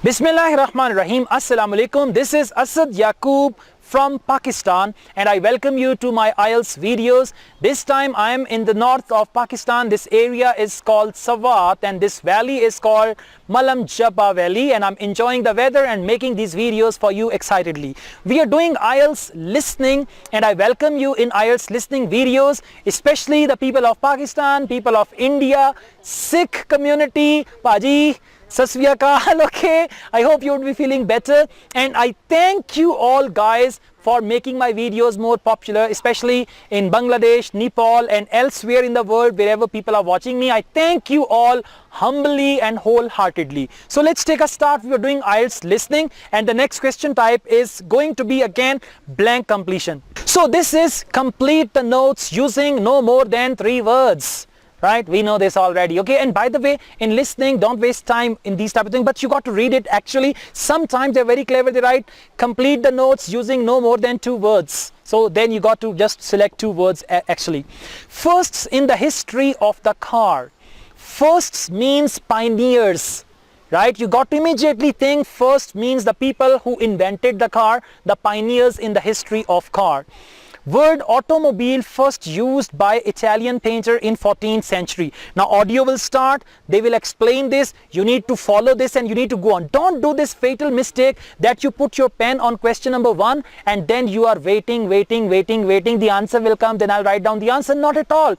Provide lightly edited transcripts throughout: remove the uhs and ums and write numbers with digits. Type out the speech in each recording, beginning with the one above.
Bismillahirrahmanirrahim. Assalamu alaikum. This is Asad Yaqub from Pakistan and I welcome you to my IELTS videos. This time I am in the north of Pakistan. This area is called Sawat and this valley is called Malam Jabba Valley, and I'm enjoying the weather and making these videos for you excitedly. We are doing IELTS listening and I welcome you in IELTS listening videos, especially the people of Pakistan, people of India, Sikh community, Paji, Sasviyakal, okay, I hope you would be feeling better, and I thank you all guys for making my videos more popular, especially in Bangladesh, Nepal and elsewhere in the world wherever people are watching me. I thank you all humbly and wholeheartedly. So let's take a start. We are doing IELTS listening and the next question type is going to be again blank completion. So this is complete the notes using no more than 3 words. Right, we know this already, okay? And by the way, in listening, don't waste time in these type of things, but you got to read it actually. Sometimes they're very clever, they write complete the notes using no more than 2 words. So then you got to just select 2 words actually. Firsts in the history of the car. Firsts means pioneers, right? You got to immediately think first means the people who invented the car, the pioneers in the history of car. Word automobile first used by Italian painter in 14th century. Now audio will start, they will explain this, you need to follow this and you need to go on. Don't do this fatal mistake that you put your pen on question number 1 and then you are waiting, the answer will come, then I'll write down the answer. Not at all.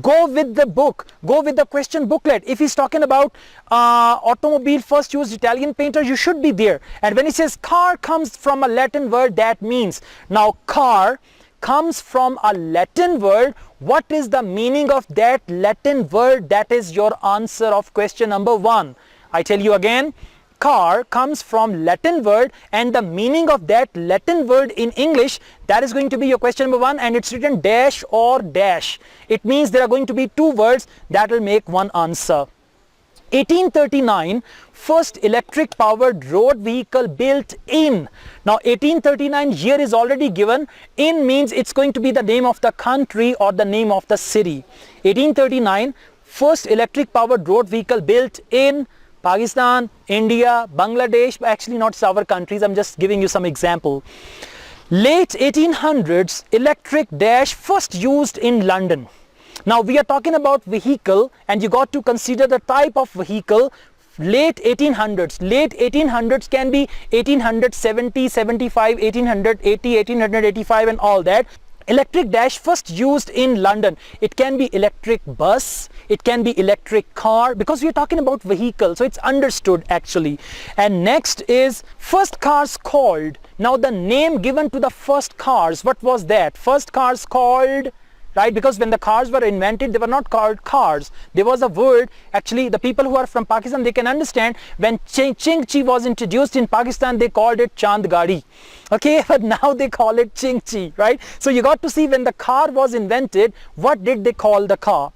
Go with the book, go with the question booklet. If he's talking about automobile first used Italian painter, you should be there. And when he says car comes from a Latin word, that means, now car comes from a Latin word. What is the meaning of that Latin word? That is your answer of question number 1. I tell you again, car comes from Latin word and the meaning of that Latin word in English, that is going to be your question number 1, and it's written dash or dash. It means there are going to be 2 words that will make 1 answer. 1839, first electric powered road vehicle built in. Now 1839 year is already given. In means it's going to be the name of the country or the name of the city. 1839, first electric powered road vehicle built in Pakistan, India, Bangladesh. Actually not our countries, I'm just giving you some example. Late 1800s, electric dash first used in London. Now we are talking about vehicle and you got to consider the type of vehicle. Late 1800s. Late 1800s can be 1870, 75, 1880, 1885 and all that. Electric dash first used in London. It can be electric bus, it can be electric car, because we are talking about vehicle, so it's understood actually. And next is first cars called. Now the name given to the first cars, what was that? First cars called, right? Because when the cars were invented, they were not called cars. There was a word, actually the people who are from Pakistan, they can understand, when Chingchi was introduced in Pakistan, they called it Chand Gadi. Okay, but now they call it Chingchi, right? So you got to see when the car was invented, what did they call the car?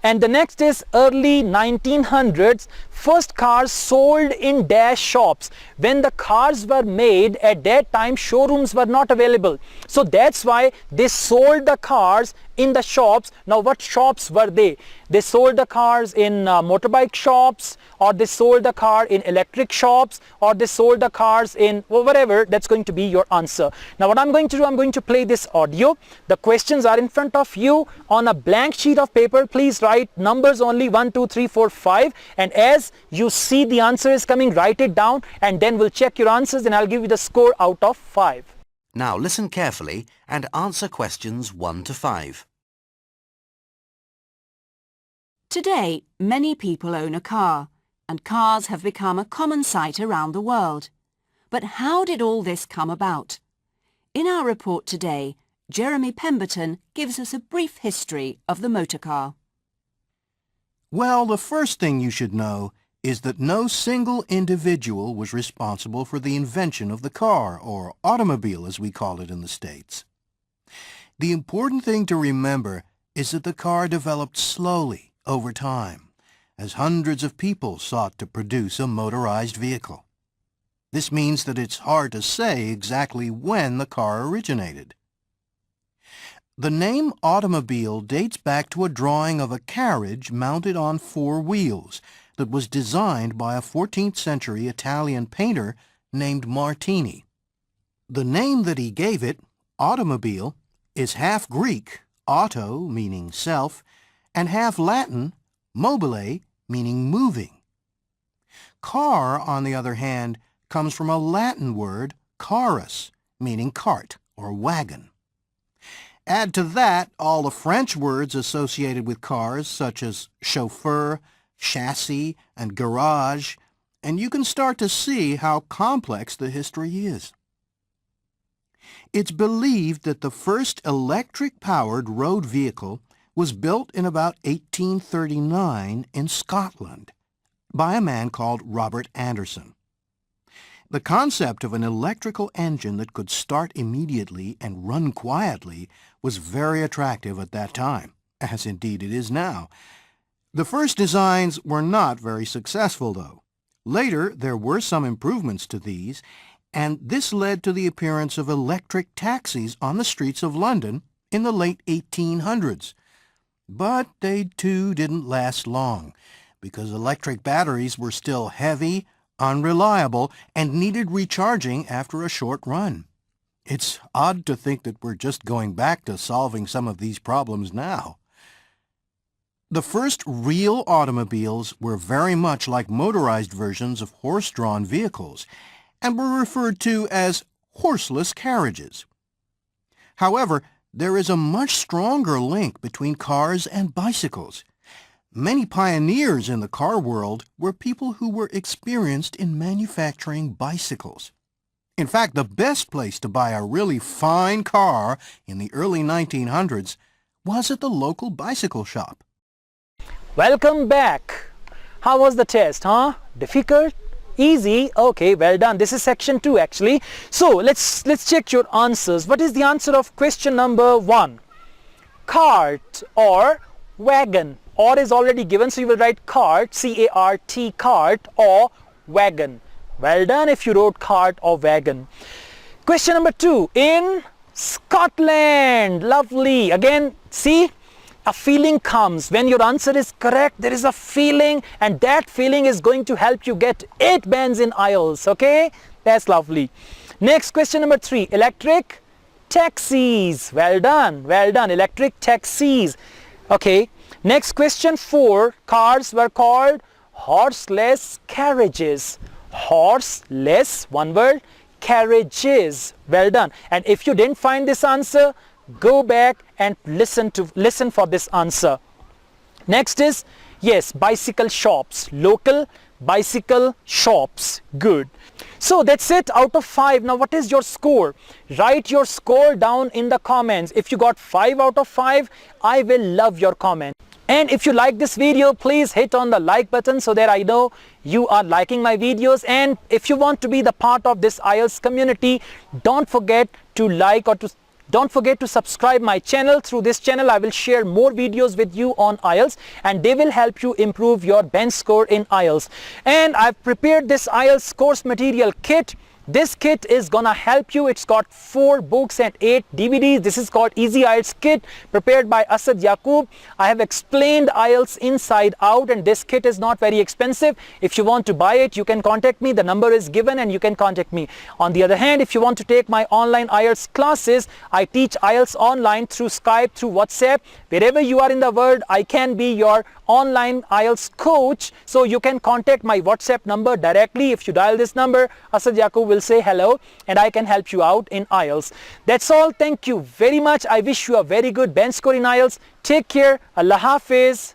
And the next is early 1900s, first cars sold in dash shops. When the cars were made, at that time showrooms were not available. So that's why they sold the cars in the shops. Now what shops were they? They sold the cars in motorbike shops, or they sold the car in electric shops, or they sold the cars in whatever. That's going to be your answer. Now what I'm going to do, I'm going to play this audio. The questions are in front of you on a blank sheet of paper. Please write numbers only 1, 2, 3, 4, 5, and as you see the answer is coming, write it down and then we'll check your answers and I'll give you the score out of 5. Now listen carefully and answer questions 1 to 5. Today, many people own a car, and cars have become a common sight around the world. But how did all this come about? In our report today, Jeremy Pemberton gives us a brief history of the motor car. Well, the first thing you should know is that no single individual was responsible for the invention of the car, or automobile as we call it in the States. The important thing to remember is that the car developed slowly over time, as hundreds of people sought to produce a motorized vehicle. This means that it's hard to say exactly when the car originated. The name automobile dates back to a drawing of a carriage mounted on 4 wheels that was designed by a 14th century Italian painter named Martini. The name that he gave it, automobile, is half Greek, auto meaning self, and half Latin, mobile meaning moving. Car, on the other hand, comes from a Latin word, carus, meaning cart or wagon. Add to that all the French words associated with cars, such as chauffeur, chassis, and garage, and you can start to see how complex the history is. It's believed that the first electric-powered road vehicle was built in about 1839 in Scotland by a man called Robert Anderson. The concept of an electrical engine that could start immediately and run quietly was very attractive at that time, as indeed it is now. The first designs were not very successful, though. Later, there were some improvements to these, and this led to the appearance of electric taxis on the streets of London in the late 1800s. But they too didn't last long, because electric batteries were still heavy, unreliable, and needed recharging after a short run. It's odd to think that we're just going back to solving some of these problems now. The first real automobiles were very much like motorized versions of horse-drawn vehicles, and were referred to as horseless carriages. However, there is a much stronger link between cars and bicycles. Many pioneers in the car world were people who were experienced in manufacturing bicycles. In fact, the best place to buy a really fine car in the early 1900s was at the local bicycle shop. Welcome back. How was the test, huh? Difficult? Easy? Okay, well done. This is section 2 actually. So let's check your answers. What is the answer of question number 1? Cart or wagon. Or is already given, so you will write cart, C-A-R-T, cart, or wagon. Well done if you wrote cart or wagon. Question number 2. In Scotland. Lovely. Again, see, a feeling comes. When your answer is correct, there is a feeling, and that feeling is going to help you get 8 bands in IELTS. Okay? That's lovely. Next, question number 3. Electric taxis. Well done. Well done. Electric taxis. Okay. Next, question 4. Cars were called horseless carriages. Horseless, one word, carriages. Well done. And if you didn't find this answer, go back and listen for this answer. Next is, yes, bicycle shops. Local bicycle shops. Good. So that's it out of 5. Now what is your score? Write your score down in the comments. If you got 5 out of 5, I will love your comment. And if you like this video, please hit on the like button so that I know you are liking my videos. And if you want to be the part of this IELTS community, don't forget to like or don't forget to subscribe my channel. Through this channel, I will share more videos with you on IELTS, and they will help you improve your bench score in IELTS. And I've prepared this IELTS course material kit. This kit is gonna help you. It's got 4 books and 8 DVDs. This is called Easy IELTS Kit, prepared by Asad Yaqub. I have explained IELTS inside out, and this kit is not very expensive. If you want to buy it, you can contact me. The number is given and you can contact me. On the other hand, if you want to take my online IELTS classes, I teach IELTS online through Skype, through WhatsApp. Wherever you are in the world, I can be your online IELTS coach. So you can contact my WhatsApp number directly. If you dial this number, Asad Yaqub will say hello and I can help you out in IELTS. That's all. Thank you very much. I wish you a very good bench score in IELTS. Take care. Allah Hafiz.